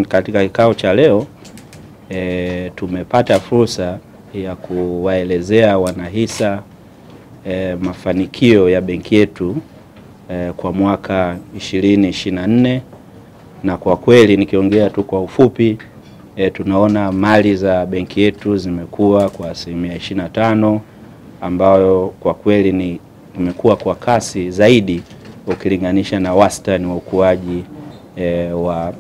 katika kikao cha leo tumepata fursa ya kuwaelezea wanahisa mafanikio ya benki yetu kwa mwaka 2024, na kwa kweli nikiongea tu kwa ufupi tunaona mali za benki yetu zimekuwa kwa 25%, ambayo kwa kweli imekuwa kwa kasi zaidi ukilinganisha na wastani wa ukuaji wa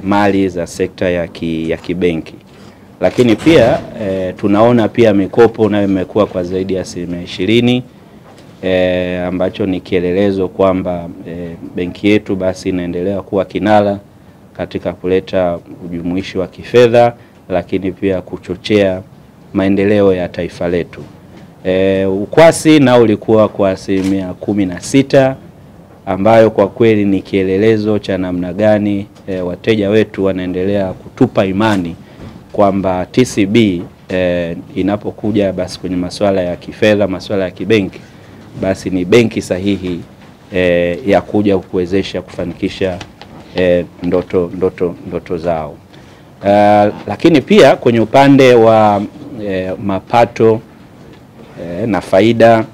mali za sekta ya kibenki. Lakini pia tunaona pia mikopo nayo imekuwa kwa zaidi ya 20%, ambacho ni kielelezo kwamba benki yetu basi inaendelea kuwa kinara katika kuleta ujumuishi wa kifedha, lakini pia kuchochea maendeleo ya taifa letu. Ukwasi nao ulikuwa kwa 16%, ambayo kwa kweli ni kielelezo cha namna gani wateja wetu wanaendelea kutupa imani kwamba TCB inapokuja basi kwenye masuala ya kifedha, masuala ya kibenki, basi ni sahihi ya kuja kuwezesha kufanikisha ndoto zao. Lakini pia kwenye upande wa mapato na faida,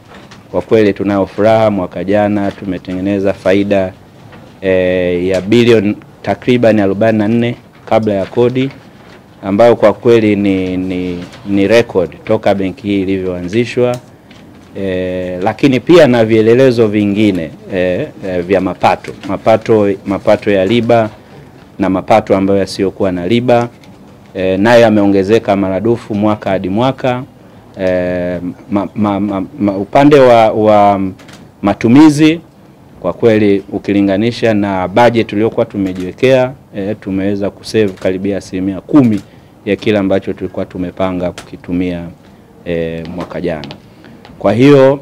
kwa kweli tunayo furaha. Mwaka jana tumetengeneza faida ya bilioni takriban 44 kabla ya kodi, ambayo kwa kweli ni record toka benki hii ilivyoanzishwa. Lakini pia na vielelezo vingine vya mapato ya riba na mapato ambayo yasiyokuwa na riba, nayo yameongezeka maradufu mwaka hadi mwaka. Upande wa matumizi, kwa kweli ukilinganisha na budget tuliyokuwa tumejiwekea, tumeweza kusave karibia 10% ya kila ambacho tulikuwa tumepanga kukitumia mwaka jana. Kwa hiyo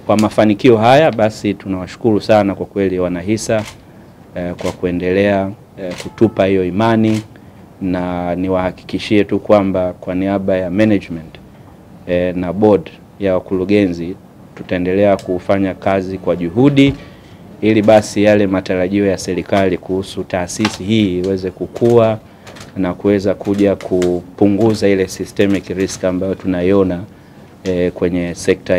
kwa mafanikio haya basi tunawashukuru sana kwa kweli wanahisa kwa kuendelea kutupa hiyo imani, na niwahakikishie tu kwamba kwa niaba ya management na board ya wakurugenzi tutaendelea kufanya kazi kwa juhudi ili basi yale matarajio ya serikali kuhusu taasisi hii iweze kukua na kuweza kuja kupunguza ile systemic risk ambayo tunaiona kwenye sekta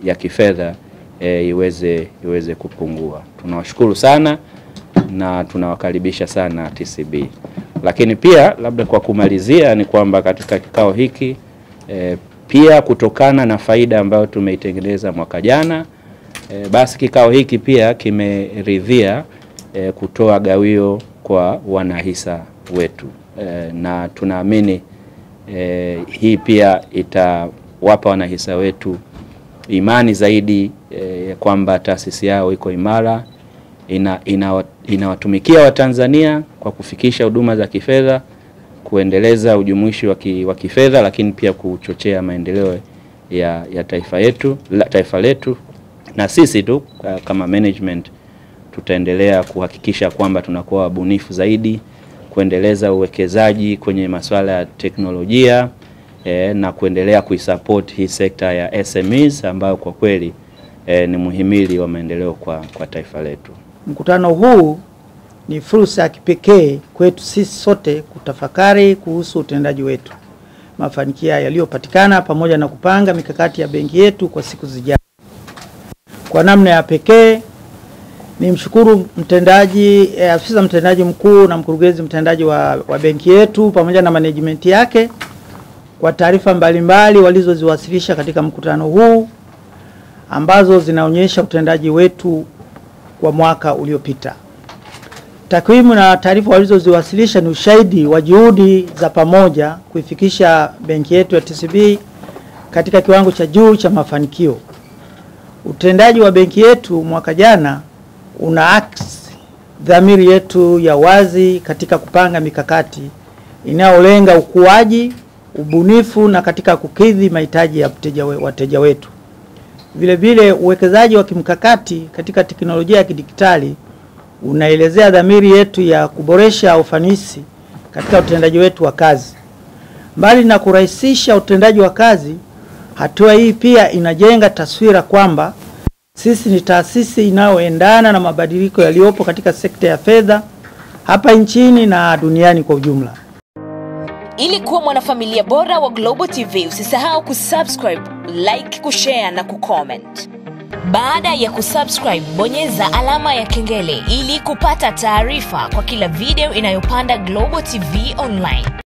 ya kifedha iweze kupungua. Tunawashukuru sana na tunawakaribisha sana TCB. Lakini pia labda kwa kumalizia ni kwamba katika kikao hiki pia kutokana na faida ambayo tumeitengeneza mwaka jana, basi kikao hiki pia kimeridhia kutoa gawio kwa wanahisa wetu, na tunaamini hii pia itawapa wanahisa wetu imani zaidi kwamba taasisi yao iko imara, inawatumikia Watanzania kwa kufikisha huduma za kifedha, kuendeleza ujumuishi wa kifedha, lakini pia kuchochea maendeleo ya taifa letu. Na sisi tu kama management tutaendelea kuhakikisha kwamba tunakuwa wabunifu zaidi, kuendeleza uwekezaji kwenye masuala ya teknolojia na kuendelea kuisupport hii sekta ya SMEs ambayo kwa kweli ni muhimili wa maendeleo kwa taifa letu. Mkutano huu ni fursa ya kipekee kwetu sisi sote kutafakari kuhusu utendaji wetu, mafanikio yaliyopatikana, pamoja na kupanga mikakati ya benki yetu kwa siku zijazo. Kwa namna ya pekee ni mshukuru afisa mtendaji mkuu na mkurugenzi mtendaji wa benki yetu pamoja na management yake kwa taarifa mbalimbali walizoziwasilisha katika mkutano huu, ambazo zinaonyesha utendaji wetu kwa mwaka uliopita. Takwimu na taarifa walizoziwasilisha ni ushahidi wa juhudi za pamoja kuifikisha benki yetu ya TCB katika kiwango cha juu cha mafanikio. Utendaji wa benki yetu mwaka jana unaakisi dhamiri yetu ya wazi katika kupanga mikakati inayolenga ukuaji, ubunifu na katika kukidhi mahitaji ya wateja wetu. Vile vile uwekezaji wa kimkakati katika teknolojia ya kidijitali unaelezea dhamiri yetu ya kuboresha ufanisi katika utendaji wetu wa kazi. Mbali na kurahisisha utendaji wa kazi, hatua hii pia inajenga taswira kwamba sisi ni taasisi inayoendana na mabadiliko yaliyopo katika sekta ya fedha hapa nchini na duniani kwa ujumla. Ili kuwa mwanafamilia bora wa Global TV, usisahau kusubscribe, like, kushare na kucomment. Baada ya kusubscribe, bonyeza alama ya kengele ili kupata taarifa kwa kila video inayopanda Global TV Online.